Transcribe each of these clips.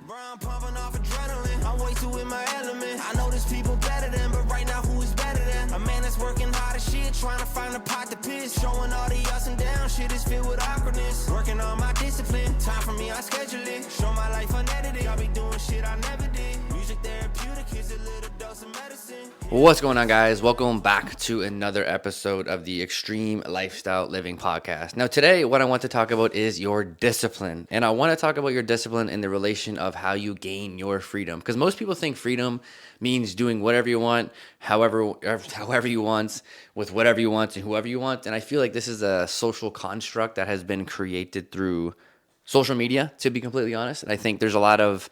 Brown pumping off adrenaline. I'm way too in my element. I know there's people better than, but right now who is better than? A man that's working hard as shit, trying to find a pot to piss. Showing all the ups and downs, shit is filled with awkwardness. Working on my discipline, time for me, I schedule it. Show my life unedited, I be doing shit I never did. Music therapeutic is a little dose of medicine. What's going on, guys? Welcome back to another episode of the Extreme Lifestyle Living Podcast. Now, today, what I want to talk about is your discipline. And I want to talk about your discipline in the relation of how you gain your freedom. Because most people think freedom means doing whatever you want, however you want, with whatever you want and whoever you want. And I feel like this is a social construct that has been created through social media, to be completely honest. And I think there's a lot of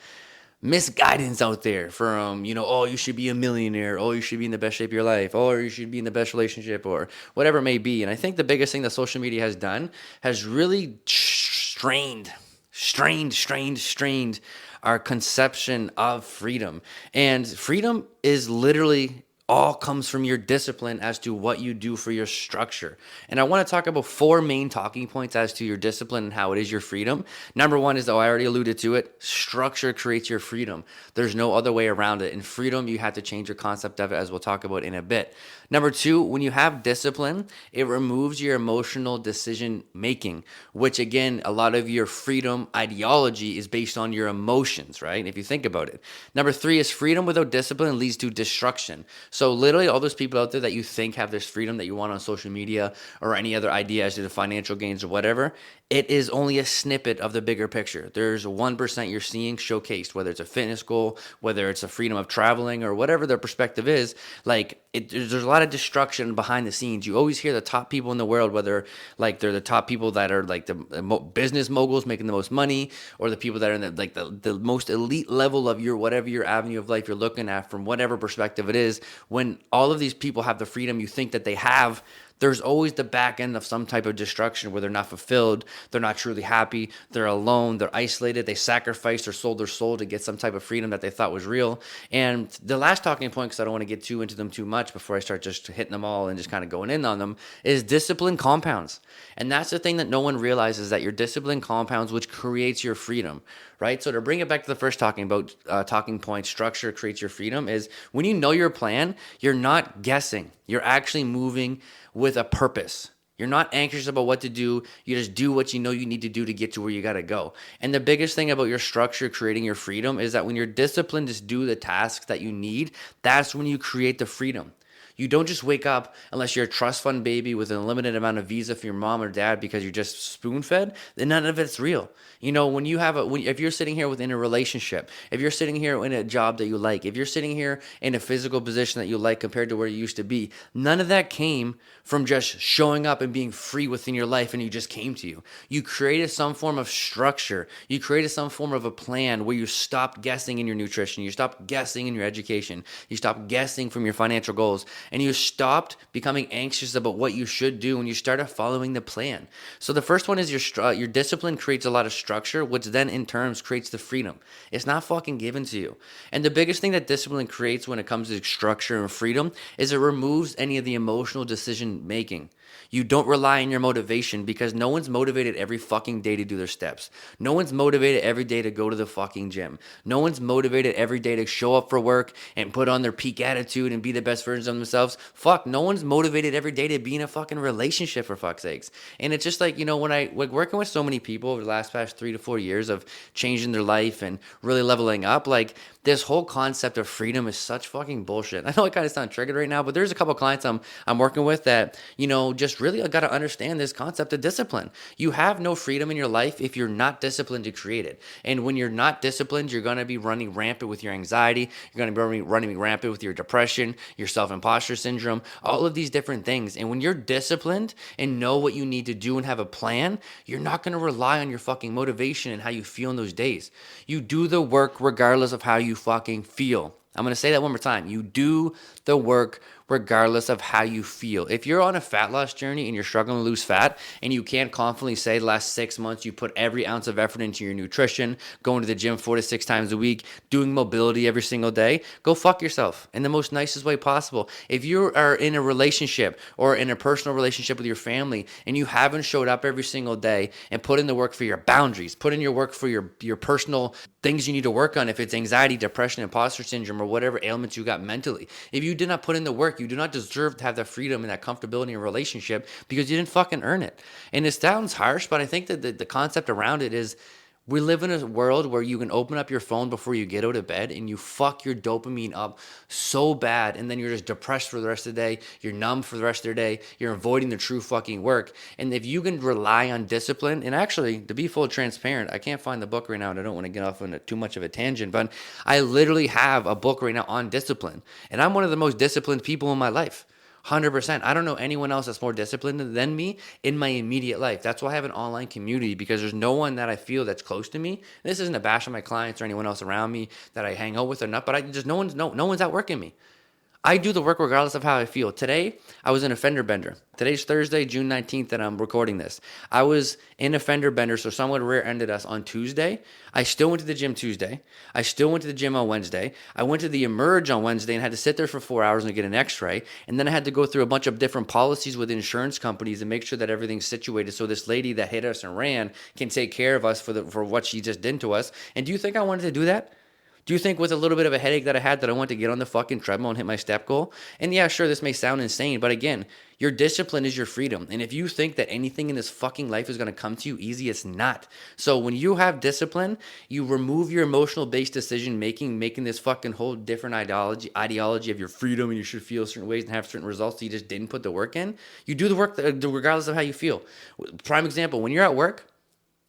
misguidance out there from, oh, you should be a millionaire, oh, you should be in the best shape of your life, or you should be in the best relationship, or whatever it may be. And I think the biggest thing that social media has done has really strained our conception of freedom. And freedom is literally all comes from your discipline as to what you do for your structure. And I want to talk about 4 main talking points as to your discipline and how it is your freedom. Number 1 is, though I already alluded to it, structure creates your freedom. There's no other way around it. In freedom, you have to change your concept of it, as we'll talk about in a bit. Number 2, when you have discipline, it removes your emotional decision making, which again, a lot of your freedom ideology is based on your emotions, right? If you think about it. Number 3 is freedom without discipline leads to destruction. So literally all those people out there that you think have this freedom that you want on social media or any other idea as to the financial gains or whatever, it is only a snippet of the bigger picture. There's 1% you're seeing showcased, whether it's a fitness goal, whether it's a freedom of traveling or whatever their perspective is. There's a lot of destruction behind the scenes. You always hear the top people in the world, whether they're the top people that are the business moguls making the most money, or the people that are in the most elite level of whatever your avenue of life you're looking at from whatever perspective it is. When all of these people have the freedom you think that they have, there's always the back end of some type of destruction where they're not fulfilled, they're not truly happy, they're alone, they're isolated, they sacrificed or sold their soul to get some type of freedom that they thought was real. And the last talking point, because I don't want to get too into them too much before I start just hitting them all and just kind of going in on them, is discipline compounds. And that's the thing that no one realizes, that your discipline compounds, which creates your freedom, right? So to bring it back to the first talking point, structure creates your freedom, is when you know your plan, you're not guessing. You're actually moving with a purpose. You're not anxious about what to do. You just do what you know you need to do to get to where you got to go. And the biggest thing about your structure creating your freedom is that when you're disciplined to do the tasks that you need, that's when you create the freedom. You don't just wake up, unless you're a trust fund baby with an unlimited amount of visa for your mom or dad because you're just spoon-fed, then none of it's real. When you have if you're sitting here within a relationship, if you're sitting here in a job that you like, if you're sitting here in a physical position that you like compared to where you used to be, none of that came from just showing up and being free within your life and you just came to you. You created some form of structure. You created some form of a plan where you stopped guessing in your nutrition. You stopped guessing in your education. You stopped guessing from your financial goals. And you stopped becoming anxious about what you should do and you started following the plan. So the first one is your discipline creates a lot of structure, which then in turn creates the freedom. It's not fucking given to you. And the biggest thing that discipline creates when it comes to structure and freedom is it removes any of the emotional decision making. You don't rely on your motivation because no one's motivated every fucking day to do their steps. No one's motivated every day to go to the fucking gym. No one's motivated every day to show up for work and put on their peak attitude and be the best versions of themselves. Fuck, no one's motivated every day to be in a fucking relationship, for fuck's sakes. And it's just when I working with so many people over the past 3 to 4 years of changing their life and really leveling up, this whole concept of freedom is such fucking bullshit. I know I kind of sound triggered right now, but there's a couple of clients I'm working with that, just really got to understand this concept of discipline. You have no freedom in your life if you're not disciplined to create it. And when you're not disciplined, you're going to be running rampant with your anxiety. You're going to be running rampant with your depression, your self-imposter syndrome, all of these different things. And when you're disciplined and know what you need to do and have a plan, you're not going to rely on your fucking motivation and how you feel in those days. You do the work regardless of how you fucking feel. I'm going to say that one more time. You do the work regardless of how you feel. If you're on a fat loss journey and you're struggling to lose fat and you can't confidently say the last 6 months you put every ounce of effort into your nutrition, going to the gym 4 to 6 times a week, doing mobility every single day, go fuck yourself in the most nicest way possible. If you are in a relationship or in a personal relationship with your family and you haven't showed up every single day and put in the work for your boundaries, put in your work for your personal things you need to work on, if it's anxiety, depression, imposter syndrome, or whatever ailments you got mentally. If you did not put in the work, you do not deserve to have that freedom and that comfortability in a relationship because you didn't fucking earn it. And it sounds harsh, but I think that the concept around it is we live in a world where you can open up your phone before you get out of bed and you fuck your dopamine up so bad, and then you're just depressed for the rest of the day. You're numb for the rest of the day. You're avoiding the true fucking work. And if you can rely on discipline, and actually, to be full transparent, I can't find the book right now and I don't want to get off on too much of a tangent, but I literally have a book right now on discipline. And I'm one of the most disciplined people in my life. 100%. I don't know anyone else that's more disciplined than me in my immediate life. That's why I have an online community, because there's no one that I feel that's close to me. This isn't a bash on my clients or anyone else around me that I hang out with or not, but no one's outworking me. I do the work regardless of how I feel. Today, I was in a fender bender. Today's Thursday, June 19th, that I'm recording this. I was in a fender bender, so someone rear-ended us on Tuesday. I still went to the gym Tuesday. I still went to the gym on Wednesday. I went to the Emerge on Wednesday and had to sit there for 4 hours and get an x-ray. And then I had to go through a bunch of different policies with insurance companies and make sure that everything's situated so this lady that hit us and ran can take care of us for what she just did to us. And do you think I wanted to do that? Do you think with a little bit of a headache that I had that I wanted to get on the fucking treadmill and hit my step goal? And yeah, sure, this may sound insane, but again, your discipline is your freedom. And if you think that anything in this fucking life is going to come to you easy, it's not. So when you have discipline, you remove your emotional-based decision making this fucking whole different ideology of your freedom and you should feel certain ways and have certain results that you just didn't put the work in. You do the work regardless of how you feel. Prime example, when you're at work,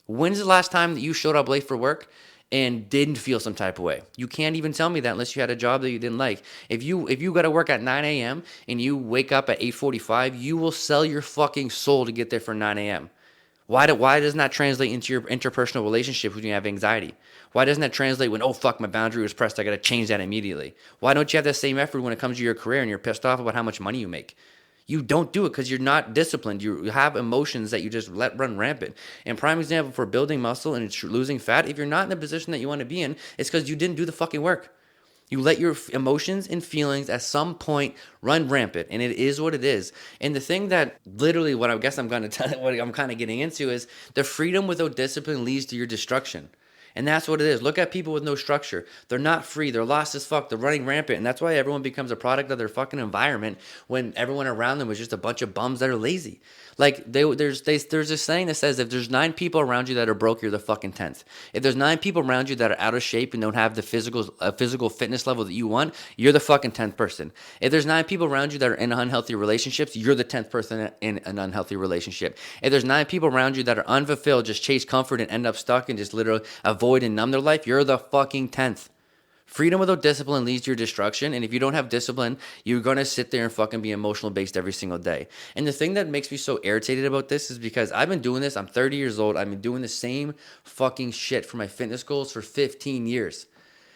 when's the last time that you showed up late for work and didn't feel some type of way? You can't even tell me that unless you had a job that you didn't like. If you got to work at 9 a.m. and you wake up at 8:45, you will sell your fucking soul to get there for 9 a.m. Why doesn't that translate into your interpersonal relationships when you have anxiety? Why doesn't that translate when, oh fuck, my boundary was pressed, I got to change that immediately? Why don't you have the same effort when it comes to your career and you're pissed off about how much money you make? You don't do it because you're not disciplined. You have emotions that you just let run rampant. And prime example for building muscle and losing fat, if you're not in the position that you want to be in, it's because you didn't do the fucking work. You let your emotions and feelings at some point run rampant, and it is what it is. And the thing that literally what I guess I'm going to tell, what I'm kind of getting into is the freedom without discipline leads to your destruction. And that's what it is. Look at people with no structure. They're not free. They're lost as fuck. They're running rampant. And that's why everyone becomes a product of their fucking environment when everyone around them is just a bunch of bums that are lazy. Like there's this saying that says if there's 9 people around you that are broke, you're the fucking 10th. If there's 9 people around you that are out of shape and don't have the physical fitness level that you want, you're the fucking 10th person. If there's 9 people around you that are in unhealthy relationships, you're the 10th person in an unhealthy relationship. If there's 9 people around you that are unfulfilled, just chase comfort and end up stuck and just literally avoid and numb their life, you're the fucking 10th. Freedom without discipline leads to your destruction. And if you don't have discipline, you're going to sit there and fucking be emotional based every single day. And the thing that makes me so irritated about this is because I've been doing this. I'm 30 years old. I've been doing the same fucking shit for my fitness goals for 15 years.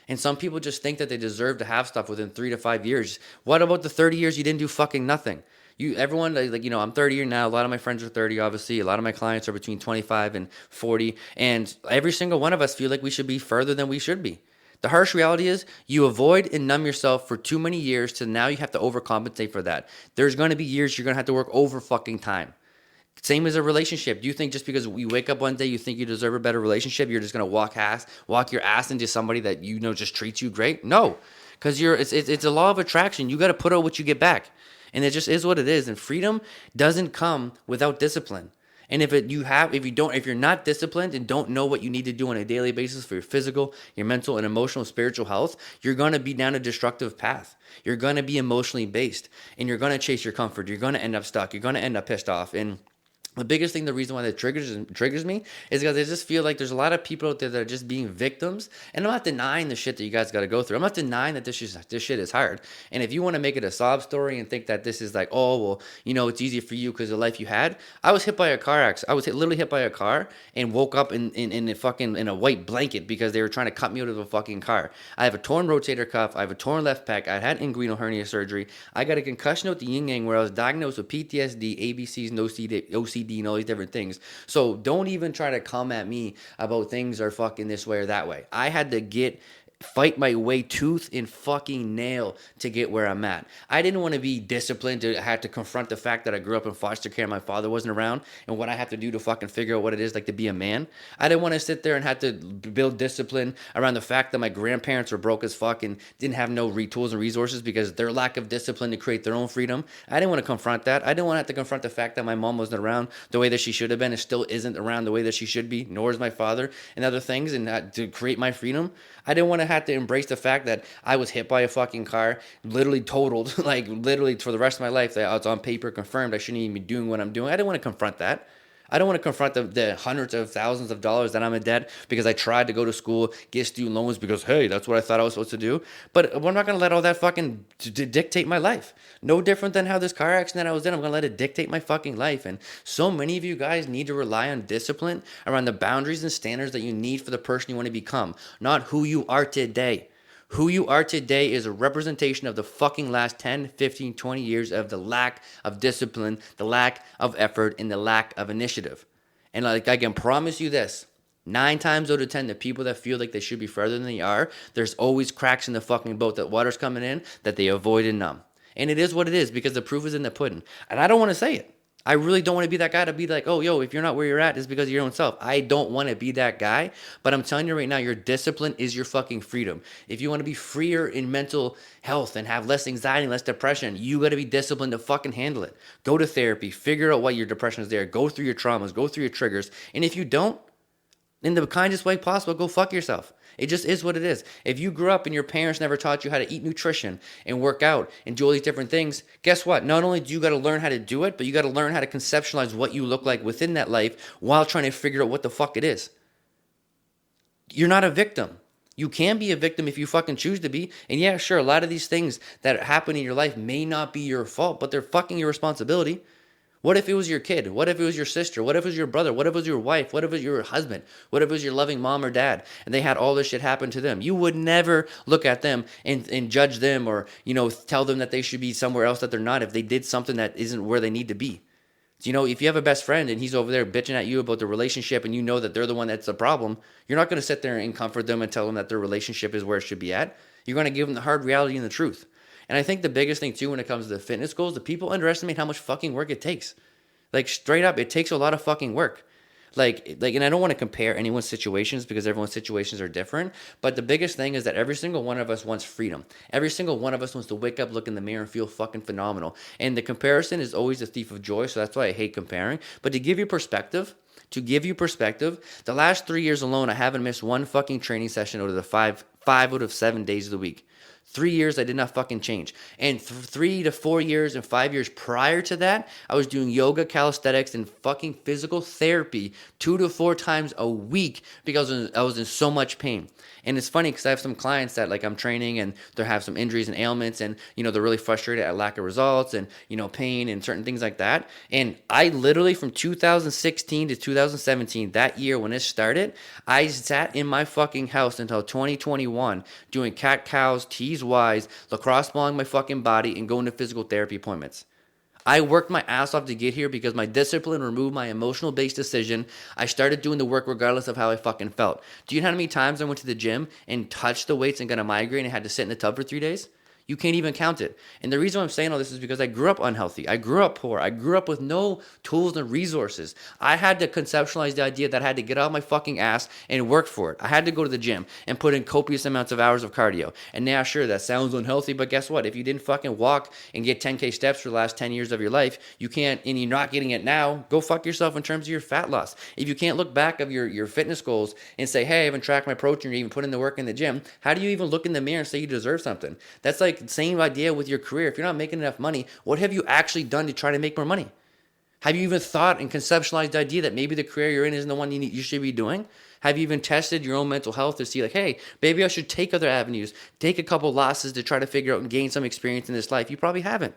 And some people just think that they deserve to have stuff within 3 to 5 years. What about the 30 years you didn't do fucking nothing? Everyone, I'm 30 years now. A lot of my friends are 30, obviously. A lot of my clients are between 25 and 40. And every single one of us feel like we should be further than we should be. The harsh reality is you avoid and numb yourself for too many years to now you have to overcompensate for that. There's going to be years you're going to have to work over fucking time. Same as a relationship. Do you think just because you wake up one day you think you deserve a better relationship, you're just going to walk your ass into somebody that just treats you great? No, because it's a law of attraction. You got to put out what you get back. And it just is what it is. And freedom doesn't come without discipline. And if you're not disciplined and don't know what you need to do on a daily basis for your physical, your mental, and emotional, spiritual health, you're going to be down a destructive path. You're going to be emotionally based, and you're going to chase your comfort. You're going to end up stuck. You're going to end up pissed off. And The biggest thing, the reason why that triggers me is because I just feel like there's a lot of people out there that are just being victims. And I'm not denying the shit that you guys got to go through. I'm not denying that this shit is hard. And if you want to make it a sob story and think that this is like, oh, well, it's easy for you because of the life you had. I was hit by a car accident. I was literally hit by a car and woke up in a white blanket because they were trying to cut me out of a fucking car. I have a torn rotator cuff. I have a torn left pec. I had inguinal hernia surgery. I got a concussion with the yin yang where I was diagnosed with PTSD, ABCs, and OCD, and all these different things. So don't even try to come at me about things are fucking this way or that way. I had to fight my way tooth and fucking nail to get where I'm at. I didn't want to be disciplined. I had to confront the fact that I grew up in foster care and my father wasn't around and what I have to do to fucking figure out what it is like to be a man. I didn't want to sit there and have to build discipline around the fact that my grandparents were broke as fuck and didn't have no tools and resources because their lack of discipline to create their own freedom. I didn't want to confront that. I didn't want to have to confront the fact that my mom wasn't around the way that she should have been and still isn't around the way that she should be, nor is my father and other things, and to create my freedom. I didn't want to have to embrace the fact that I was hit by a fucking car, literally totaled, like literally for the rest of my life, that it's on paper confirmed I shouldn't even be doing what I'm doing. I didn't want to confront that. I don't want to confront the hundreds of thousands of dollars that I'm in debt because I tried to go to school, get student loans because, hey, that's what I thought I was supposed to do. But we're not going to let all that fucking dictate my life. No different than how this car accident I was in, I'm going to let it dictate my fucking life. And so many of you guys need to rely on discipline around the boundaries and standards that you need for the person you want to become, not who you are today. Who you are today is a representation of the fucking last 10, 15, 20 years of the lack of discipline, the lack of effort, and the lack of initiative. And like I can promise you this, 9 times out of 10, the people that feel like they should be further than they are, there's always cracks in the fucking boat that water's coming in that they avoid and numb. And it is what it is because the proof is in the pudding. And I don't want to say it. I really don't want to be that guy to be like, oh, yo, if you're not where you're at, it's because of your own self. I don't want to be that guy, but I'm telling you right now, your discipline is your fucking freedom. If you want to be freer in mental health and have less anxiety, less depression, you got to be disciplined to fucking handle it. Go to therapy, figure out why your depression is there, go through your traumas, go through your triggers. And if you don't, in the kindest way possible, go fuck yourself. It just is what it is. If you grew up and your parents never taught you how to eat nutrition and work out and do all these different things, guess what? Not only do you got to learn how to do it, but you got to learn how to conceptualize what you look like within that life while trying to figure out what the fuck it is. You're not a victim. You can be a victim if you fucking choose to be. And yeah, sure, a lot of these things that happen in your life may not be your fault, but they're fucking your responsibility. What if it was your kid? What if it was your sister? What if it was your brother? What if it was your wife? What if it was your husband? What if it was your loving mom or dad and they had all this shit happen to them? You would never look at them and judge them or, tell them that they should be somewhere else that they're not if they did something that isn't where they need to be. So, if you have a best friend and he's over there bitching at you about the relationship and you know that they're the one that's the problem, you're not going to sit there and comfort them and tell them that their relationship is where it should be at. You're going to give them the hard reality and the truth. And I think the biggest thing too when it comes to the fitness goals, the people underestimate how much fucking work it takes. Like straight up, it takes a lot of fucking work. Like, and I don't want to compare anyone's situations because everyone's situations are different. But the biggest thing is that every single one of us wants freedom. Every single one of us wants to wake up, look in the mirror, and feel fucking phenomenal. And the comparison is always a thief of joy. So that's why I hate comparing. But to give you perspective, the last 3 years alone, I haven't missed one fucking training session out of the five out of 7 days of the week. 3 years, I did not fucking change. And 3 to 4 years and 5 years prior to that, I was doing yoga, calisthenics, and fucking physical therapy 2 to 4 times a week because I was in so much pain. And it's funny because I have some clients that like I'm training and they have some injuries and ailments and, they're really frustrated at lack of results and, pain and certain things like that. And I literally from 2016 to 2017, that year when it started, I sat in my fucking house until 2021 doing cat-cows, T's-Y's, lacrosse balling my fucking body and going to physical therapy appointments. I worked my ass off to get here because my discipline removed my emotional-based decision. I started doing the work regardless of how I fucking felt. Do you know how many times I went to the gym and touched the weights and got a migraine and had to sit in the tub for 3 days? You can't even count it. And the reason why I'm saying all this is because I grew up unhealthy. I grew up poor. I grew up with no tools and resources. I had to conceptualize the idea that I had to get out of my fucking ass and work for it. I had to go to the gym and put in copious amounts of hours of cardio. And now, sure, that sounds unhealthy, but guess what? If you didn't fucking walk and get 10K steps for the last 10 years of your life, you can't, and you're not getting it now, go fuck yourself in terms of your fat loss. If you can't look back of your fitness goals and say, hey, I haven't tracked my protein or even put in the work in the gym, how do you even look in the mirror and say you deserve something? That's like the same idea with your career. If you're not making enough money, what have you actually done to try to make more money? Have you even thought and conceptualized the idea that maybe the career you're in isn't the one you should be doing? Have you even tested your own mental health to see like, hey, maybe I should take other avenues, take a couple losses to try to figure out and gain some experience in this life? You probably haven't.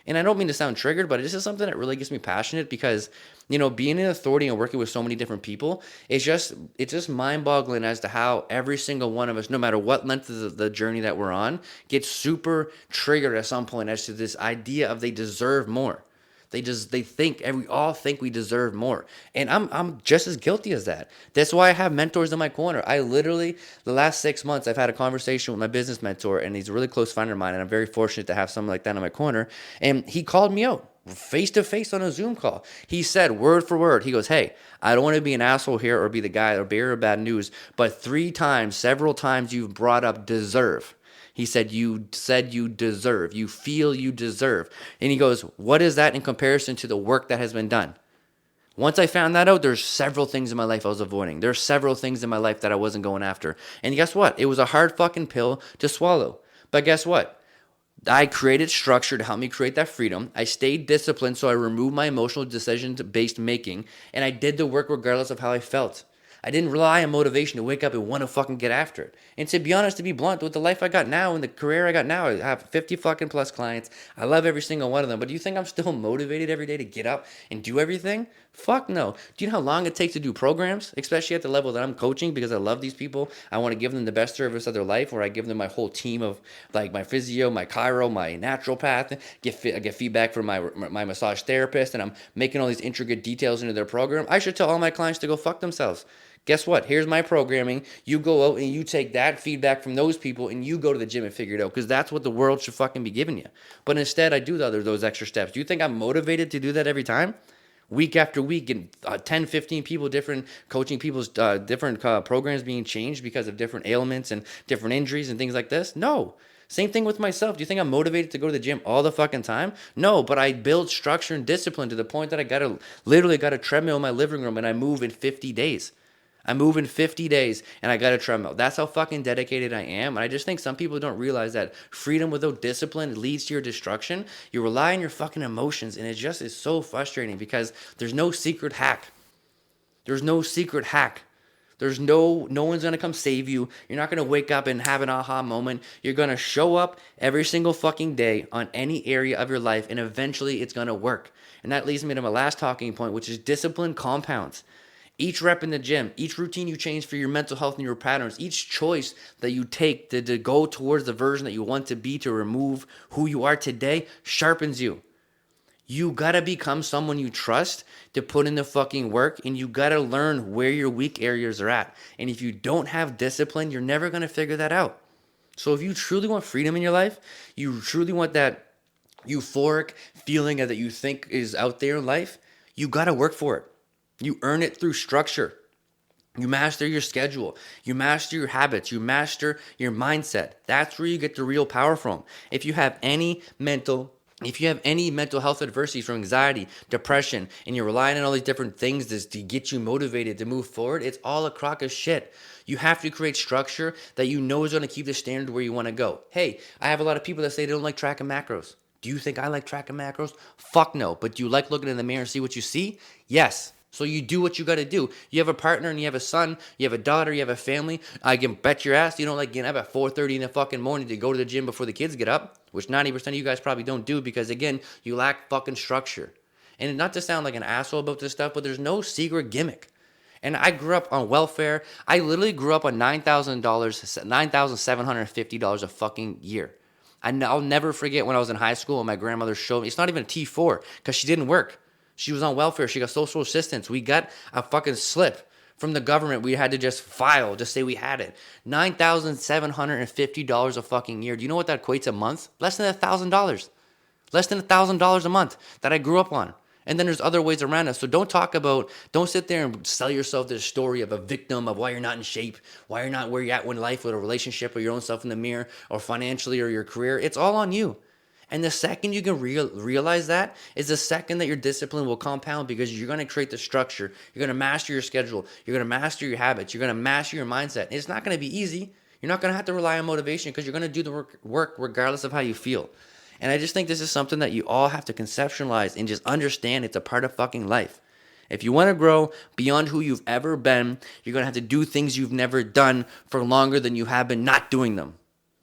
And I don't mean to sound triggered, but this is something that really gets me passionate because, being in authority and working with so many different people, it's just mind-boggling as to how every single one of us, no matter what length of the journey that we're on, gets super triggered at some point as to this idea of they deserve more. We all think we deserve more. And I'm just as guilty as that. That's why I have mentors in my corner. I literally, the last 6 months, I've had a conversation with my business mentor, and he's a really close friend of mine, and I'm very fortunate to have someone like that in my corner. And he called me out face to face on a Zoom call. He said word for word, he goes, hey, I don't want to be an asshole here or be the guy or bearer of bad news, but several times you've brought up deserve. He said you deserve. You feel you deserve. And he goes, what is that in comparison to the work that has been done? Once I found that out, there's several things in my life I was avoiding. There's several things in my life that I wasn't going after. And guess what? It was a hard fucking pill to swallow. But guess what? I created structure to help me create that freedom. I stayed disciplined, so I removed my emotional decision-based making. And I did the work regardless of how I felt. I didn't rely on motivation to wake up and want to fucking get after it. And to be honest, to be blunt, with the life I got now and the career I got now, I have 50 fucking plus clients. I love every single one of them. But do you think I'm still motivated every day to get up and do everything? Fuck no. Do you know how long it takes to do programs? Especially at the level that I'm coaching, because I love these people. I want to give them the best service of their life, where I give them my whole team of like my physio, my chiro, my naturopath, I get feedback from my massage therapist, and I'm making all these intricate details into their program. I should tell all my clients to go fuck themselves. Guess what? Here's my programming. You go out and you take that feedback from those people and you go to the gym and figure it out, because that's what the world should fucking be giving you. But instead, I do those extra steps. Do you think I'm motivated to do that every time? Week after week, and 10, 15 people, different coaching people's different programs being changed because of different ailments and different injuries and things like this? No. Same thing with myself. Do you think I'm motivated to go to the gym all the fucking time? No, but I build structure and discipline to the point that I literally got a treadmill in my living room and I move in 50 days. I move in 50 days and I got a treadmill. That's how fucking dedicated I am. And I just think some people don't realize that freedom without discipline leads to your destruction. You rely on your fucking emotions, and it just is so frustrating because there's no secret hack. There's no secret hack. There's no one's going to come save you. You're not going to wake up and have an aha moment. You're going to show up every single fucking day on any area of your life, and eventually it's going to work. And that leads me to my last talking point, which is discipline compounds. Each rep in the gym, each routine you change for your mental health and your patterns, each choice that you take to go towards the version that you want to be, to remove who you are today, sharpens you. You gotta become someone you trust to put in the fucking work, and you gotta learn where your weak areas are at. And if you don't have discipline, you're never gonna figure that out. So if you truly want freedom in your life, you truly want that euphoric feeling that you think is out there in life, you gotta work for it. You earn it through structure. You master your schedule. You master your habits. You master your mindset. That's where you get the real power from. If you have any mental health adversity, from anxiety, depression, and you're relying on all these different things to get you motivated to move forward, it's all a crock of shit. You have to create structure that you know is going to keep the standard where you want to go. Hey, I have a lot of people that say they don't like tracking macros. Do you think I like tracking macros? Fuck no. But do you like looking in the mirror and see what you see? Yes. So you do what you got to do. You have a partner and you have a son, you have a daughter, you have a family. I can bet your ass you don't like getting up at 4:30 in the fucking morning to go to the gym before the kids get up, which 90% of you guys probably don't do, because again, you lack fucking structure. And not to sound like an asshole about this stuff, but there's no secret gimmick. And I grew up on welfare. I literally grew up on $9,750 a fucking year. I'll never forget when I was in high school and my grandmother showed me, it's not even a T4 because she didn't work. She was on welfare. She got social assistance. We got a fucking slip from the government. We had to just file, just say we had it. $9,750 a fucking year. Do you know what that equates a month? Less than $1,000. Less than $1,000 a month that I grew up on. And then there's other ways around us. So don't sit there and sell yourself this story of a victim of why you're not in shape, why you're not where you're at in life with a relationship or your own self in the mirror or financially or your career. It's all on you. And the second you can realize that is the second that your discipline will compound, because you're going to create the structure. You're going to master your schedule. You're going to master your habits. You're going to master your mindset. And it's not going to be easy. You're not going to have to rely on motivation, because you're going to do the work regardless of how you feel. And I just think this is something that you all have to conceptualize and just understand it's a part of fucking life. If you want to grow beyond who you've ever been, you're going to have to do things you've never done for longer than you have been not doing them.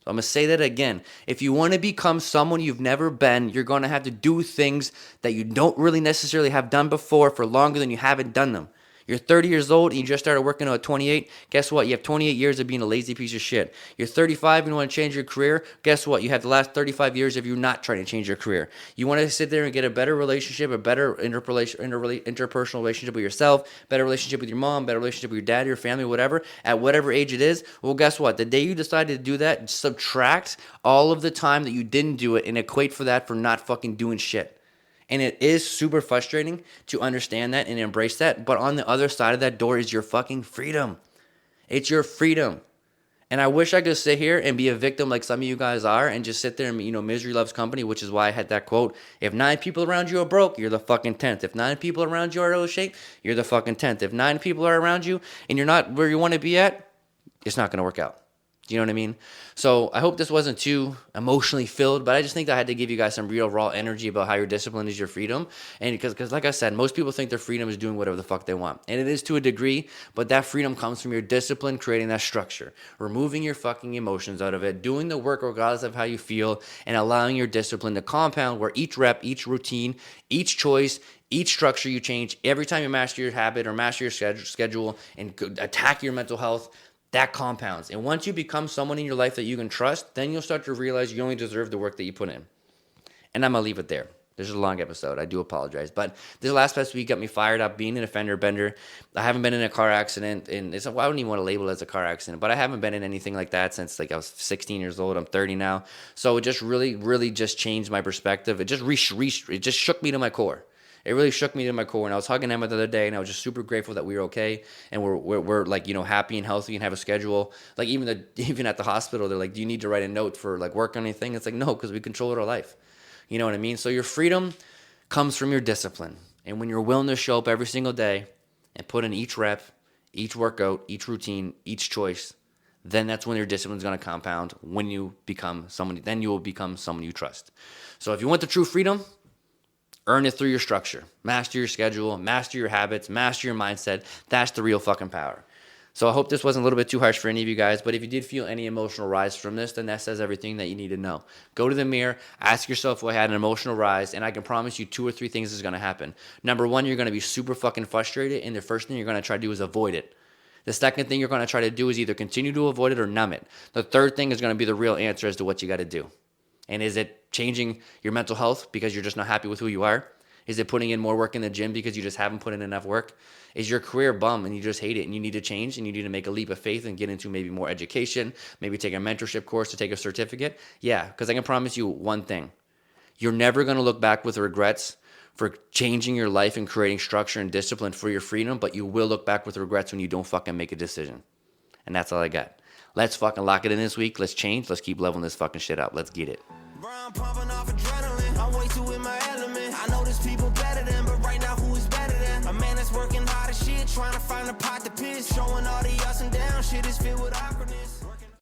So I'm going to say that again. If you want to become someone you've never been, you're going to have to do things that you don't really necessarily have done before for longer than you haven't done them. You're 30 years old and you just started working at 28. Guess what? You have 28 years of being a lazy piece of shit. You're 35 and you want to change your career. Guess what? You have the last 35 years of you not trying to change your career. You want to sit there and get a better relationship, a better interpersonal relationship with yourself, better relationship with your mom, better relationship with your dad, your family, whatever, at whatever age it is. Well, guess what? The day you decide to do that, subtract all of the time that you didn't do it and equate for that for not fucking doing shit. And it is super frustrating to understand that and embrace that. But on the other side of that door is your fucking freedom. It's your freedom. And I wish I could sit here and be a victim like some of you guys are and just sit there and, misery loves company, which is why I had that quote. If 9 people around you are broke, you're the fucking 10th. If 9 people around you are out of shape, you're the fucking 10th. If 9 people are around you and you're not where you want to be at, it's not going to work out. Do you know what I mean? So I hope this wasn't too emotionally filled, but I just think that I had to give you guys some real raw energy about how your discipline is your freedom. And because like I said, most people think their freedom is doing whatever the fuck they want. And it is to a degree, but that freedom comes from your discipline, creating that structure, removing your fucking emotions out of it, doing the work regardless of how you feel, and allowing your discipline to compound where each rep, each routine, each choice, each structure you change, every time you master your habit or master your schedule and attack your mental health, that compounds. And once you become someone in your life that you can trust, then you'll start to realize you only deserve the work that you put in. And I'm going to leave it there. This is a long episode. I do apologize. But this last past week got me fired up being an offender bender. I haven't been in a car accident. And I don't even want to label it as a car accident. But I haven't been in anything like that since I was 16 years old. I'm 30 now. So it just really just changed my perspective. It just it just shook me to my core. It really shook me to my core. And I was hugging Emma the other day, and I was just super grateful that we were okay, and we're like, happy and healthy and have a schedule. Like even at the hospital, they're like, do you need to write a note for like work or anything? It's like, no, because we control our life. You know what I mean? So your freedom comes from your discipline. And when you're willing to show up every single day and put in each rep, each workout, each routine, each choice, then that's when your discipline is going to compound. When you become someone, then you will become someone you trust. So if you want the true freedom, earn it through your structure. Master your schedule, master your habits, master your mindset. That's the real fucking power. So I hope this wasn't a little bit too harsh for any of you guys, but if you did feel any emotional rise from this, then that says everything that you need to know. Go to the mirror, ask yourself if I had an emotional rise, and I can promise you 2 or 3 things is going to happen. Number 1, you're going to be super fucking frustrated, and the first thing you're going to try to do is avoid it. The second thing you're going to try to do is either continue to avoid it or numb it. The third thing is going to be the real answer as to what you got to do. And is it changing your mental health because you're just not happy with who you are? Is it putting in more work in the gym because you just haven't put in enough work? Is your career bum and you just hate it and you need to change and you need to make a leap of faith and get into maybe more education, maybe take a mentorship course to take a certificate? Yeah, because I can promise you one thing. You're never going to look back with regrets for changing your life and creating structure and discipline for your freedom, but you will look back with regrets when you don't fucking make a decision. And that's all I got. Let's fucking lock it in this week. Let's change. Let's keep leveling this fucking shit up. Let's get it. Bro, I'm pumping off adrenaline. I'm way too in my element. I know there's people better than, but right now who is better than? A man that's working hard as shit, trying to find a pot to piss. Showing all the ups and downs, shit is filled with awkwardness.